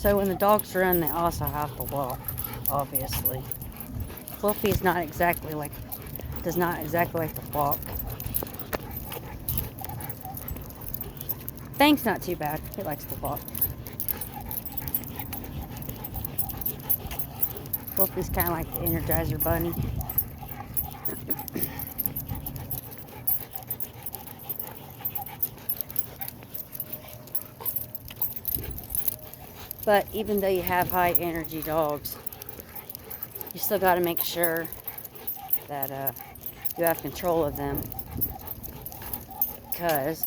So when the dogs run, they also have to walk, obviously. Fluffy is not exactly like, does not exactly like to walk. Fang's not too bad. He likes to walk. Fluffy's kind of like the Energizer Bunny. But even though you have high energy dogs, you still got to make sure that you have control of them, because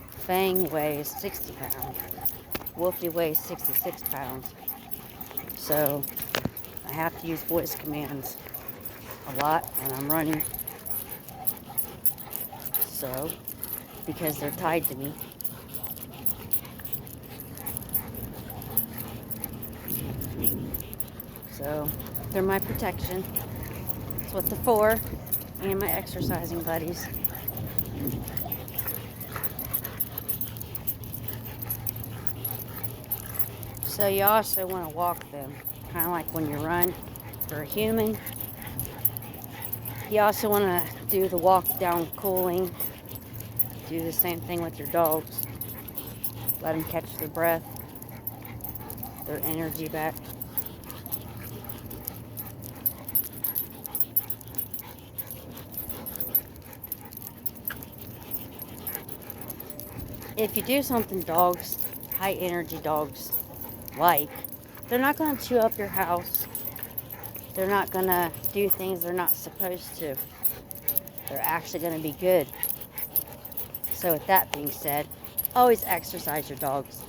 Fang weighs 60 pounds. Wolfie weighs 66 pounds. So I have to use voice commands a lot when I'm running. So, because they're tied to me. So, they're my protection. That's what they're for. And my exercising buddies. So you also want to walk them. Kind of like when you run for a human. You also want to do the walk down cooling. Do the same thing with your dogs. Let them catch their breath, their energy back. If you do something dogs, high energy dogs like, they're not going to chew up your house. They're not going to do things they're not supposed to. They're actually going to be good. So with that being said, always exercise your dogs.